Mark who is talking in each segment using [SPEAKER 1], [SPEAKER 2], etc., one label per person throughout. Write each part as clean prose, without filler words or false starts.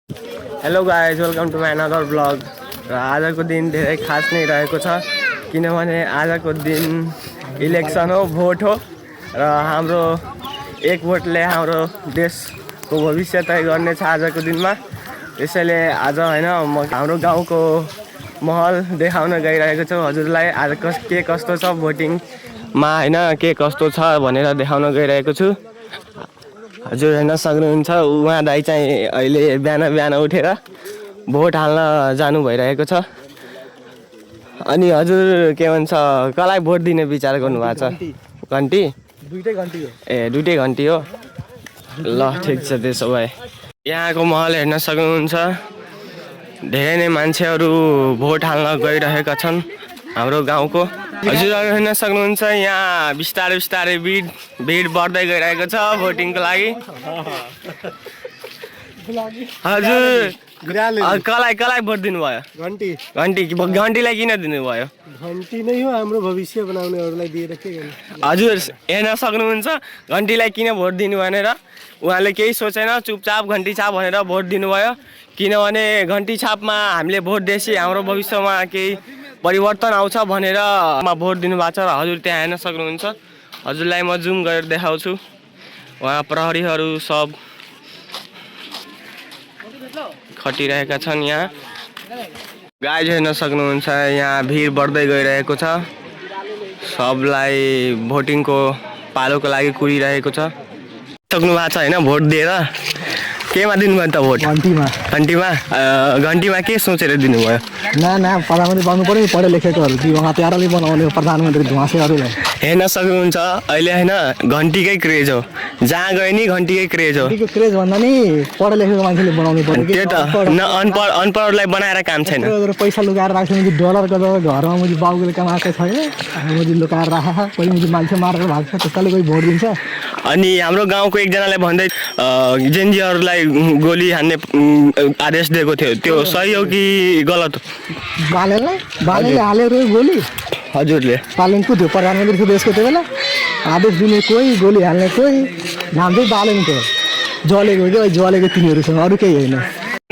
[SPEAKER 1] Hello guys, welcome to my another blog. र आजको दिन धेरै खास नै रहेको छ किनभने आजको दिन इलेक्सन हो, भोट हो र हाम्रो एक भोटले हाम्रो देशको भविष्य तय गर्नेछ आजको दिनमा। त्यसैले आज होइन म हाम्रो गाउँको महल देखाउन गइरहेको छु हजुरलाई। आज के कस्तो छ भोटिङमा होइन, के कस्तो छ भनेर देखाउन गइरहेको छु। हजुर हेर्न सक्नुहुन्छ उहाँ दाइ चाहिँ अहिले बिहान बिहान उठेर भोट हाल्न जानु भइरहेको छ। अनि हजुर के भन्छ, कसलाई भोट दिने विचार गर्नुभएको छ? घन्टी?
[SPEAKER 2] दुईटै घन्टी हो।
[SPEAKER 1] ए दुईटै घन्टी हो, ल ठिक छ। त्यसो भए यहाँको महल हेर्न सक्नुहुन्छ, धेरै नै मान्छेहरू भोट हाल्न गइरहेका छन् हाम्रो गाउँको। हजुरहरू हेर्न सक्नुहुन्छ यहाँ बिस्तारै बिस्तारै भिड बढ्दै गइरहेको छ भोटिङको लागि। हजुर कसलाई भोट दिनुभयो?
[SPEAKER 2] घन्टी।
[SPEAKER 1] घन्टीलाई किन दिनुभयो?
[SPEAKER 2] घन्टी नै हो हाम्रो भविष्य बनाउनेहरूलाई दिएर के गर्नु।
[SPEAKER 1] हजुर हेर्न सक्नुहुन्छ घन्टीलाई किन भोट दिनु भनेर उहाँले केही सोचेन, चुपचाप घन्टी छाप भनेर भोट दिनुभयो। किनभने घन्टी छापमा हामीले भोट दिएपछि हाम्रो भविष्यमा केही परिवर्तन आउँछ भनेर भोट दिनुभएको छ। र हजुर त्यहाँ हेर्न सक्नुहुन्छ, हजुरलाई म जुम गरेर देखाउँछु। उहाँ प्रहरीहरू सब खटिरहेका छन्। यहाँ गाइज हेर्न सक्नुहुन्छ, यहाँ भिड बढ्दै गइरहेको छ, सबलाई भोटिङको पालोको लागि कुरिरहेको छ। सक्नु भएको छ होइन भोट दिएर? केमा दिनुभयो त भोट? घन्टीमा के सोचेर दिनुभयो?
[SPEAKER 2] प्रधानमन्त्री बन्नु पर्यो, पढे लेखेकोहरू प्याराले बनाउने प्रधानमन्त्री धुवासेहरूलाई।
[SPEAKER 1] हेर्न सक्नुहुन्छ अहिले होइन घन्टीकै क्रेज हो, जहाँ गए नि घन्टीकै क्रेज हो।
[SPEAKER 2] क्रेज भन्दा नि पढे लेखेको मान्छेले बनाउनु पर्यो।
[SPEAKER 1] त्यो त अनपढलाई बनाएर काम छैन।
[SPEAKER 2] पैसा लुकाएर राख्छ, डलरको घरमा मुझे बाबुले कमाएको छैन, मुझे लुकाएर राखेको कोही मुझे मान्छे मारेर भाग्छ, त्यसले कोही भोट दिन्छ।
[SPEAKER 1] अनि हाम्रो गाउँको एकजनाले भन्दै जेनजीहरूलाई गोली हान्ने आदेश दिएको थियो, त्यो सही हो कि गलत हो?
[SPEAKER 2] बालेले हालेर गोली
[SPEAKER 1] हजुरले
[SPEAKER 2] बालेनको थियो प्रधानमन्त्री देशको त्यो बेला। आदेश दिने कोही, गोली हाल्ने कोही, नाम चाहिँ बालेनको हो। जलेको क्या जलेको तिनीहरूसँग, अरू केही होइन।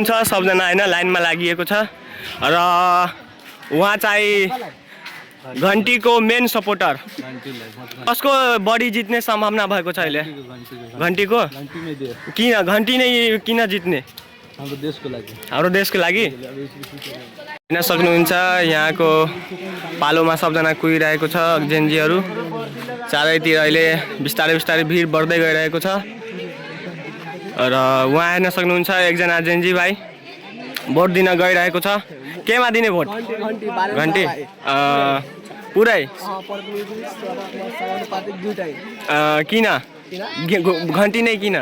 [SPEAKER 1] सबजना होइन लाइनमा लागि छ र उहाँ चाहिँ घन्टीको मेन सपोर्टर। कसको बढी जित्ने सम्भावना भएको छ अहिले? घन्टीको। किन घन्टी नै किन जित्ने? हाम्रो देशको लागि। हेर्न सक्नुहुन्छ यहाँको पालोमा सबजना कुदिरहेको छ जेनजीहरू। चारैतिर अहिले बिस्तारै बिस्तारै भिड बढ्दै गइरहेको छ र उहाँ हेर्न सक्नुहुन्छ एकजना जेनजी भाइ भोट दिन गइरहेको छ। केमा दिने भोट? घन्टी पुरै? किन घन्टी नै किन?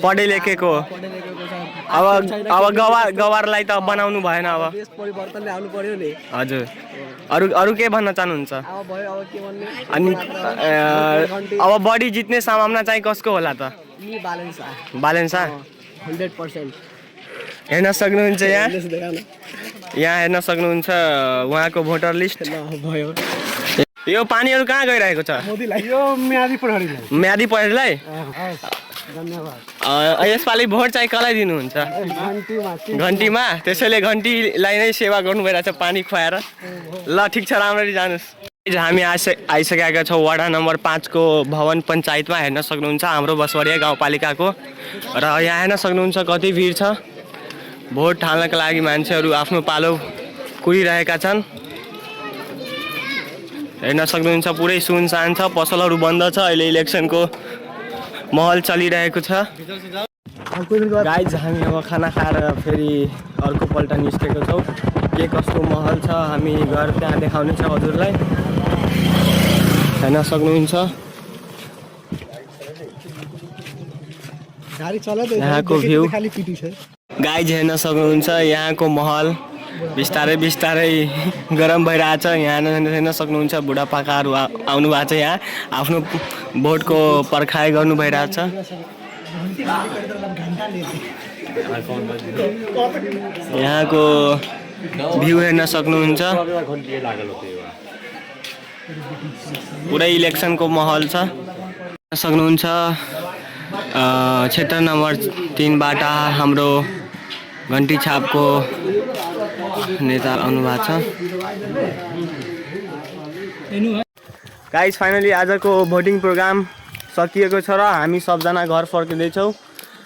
[SPEAKER 1] पढे लेखेको अब गवारलाई त बनाउनु भएन। अब हजुर अरू के भन्न चाहनुहुन्छ? अनि अब बढी जित्ने सम्भावना चाहिँ कसको होला त? बालेन्सा
[SPEAKER 2] 100%।
[SPEAKER 1] हेर्न सक्नुहुन्छ यहाँ हेर्न सक्नुहुन्छ उहाँको भोटर लिस्ट। यो पानीहरू कहाँ गइरहेको छ? म्यादी पढेलाई। यसपालि भोट चाहिँ कसलाई दिनुहुन्छ? घन्टीमा। त्यसैले घन्टीलाई नै सेवा गर्नु भइरहेछ पानी खुवाएर। ल ठिक छ, राम्ररी जानुहोस्। हामी आइसकेका छौँ वडा नम्बर 5 को भवन पञ्चायतमा। हेर्न सक्नुहुन्छ हाम्रो बसवरिया गाउँपालिकाको। र यहाँ हेर्न सक्नुहुन्छ कति भिड छ। भोट हाल्नका लागि मान्छेहरू आफ्नो पालो कुरिरहेका छन्। हेर्न सक्नुहुन्छ पुरै सुनसान छ, पसलहरू बन्द छ। अहिले इलेक्सनको माहौल चलिरहेको छ। गाइज हामी अब खाना खाएर फेरि अर्कोपल्ट निस्केको छौँ। के कस्तो माहौल छ हामी गएर त्यहाँ देखाउनेछौँ हजुरलाई। हेर्न सक्नुहुन्छ यहाँको भ्यू। गाइज हेर्न सक्नुहुन्छ यहाँको महल बिस्तारै बिस्तारै गरम भइरहेछ। यहाँ हेर्न सक्नुहुन्छ बुढापाकाहरू आउनु भएको छ, यहाँ आफ्नो भोटको पर्खाइ गर्नु भइरहेछ। यहाँको भ्यू हेर्न सक्नुहुन्छ, पुरै इलेक्सनको माहौल छ। सक्नुहुन्छ क्षेत्र नम्बर 3बाट हाम्रो घन्टी छापको नेता आउनुभएको छ। गाइस फाइनली आजको भोटिङ प्रोग्राम सकिएको छ र हामी सबजना घर फर्किँदैछौँ।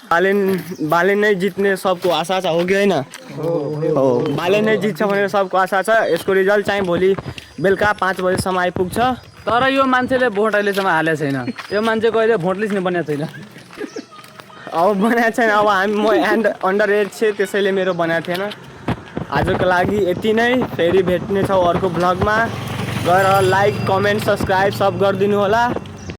[SPEAKER 1] बालेन नै जित्ने सबको आशा छ, हो कि होइन? हो, बालेन नै जित्छ भनेर सबको आशा छ। यसको रिजल्ट चाहिँ भोलि बेलुका 5 बजेसम्म आइपुग्छ।
[SPEAKER 3] तर यो मान्छेले भोट अहिलेसम्म हालेको छैन। यो मान्छे कहिले भोट लिस्ट नै बनाएको छैन।
[SPEAKER 1] अब बनाएको छैन। अब म अन्डर एज थिएँ, त्यसैले मेरो बनाएको थिएन। आजको लागि यति नै। फेरि भेट्नेछौँ अर्को भ्लगमा। गएर लाइक, कमेन्ट, सब्सक्राइब सब गरिदिनु होला।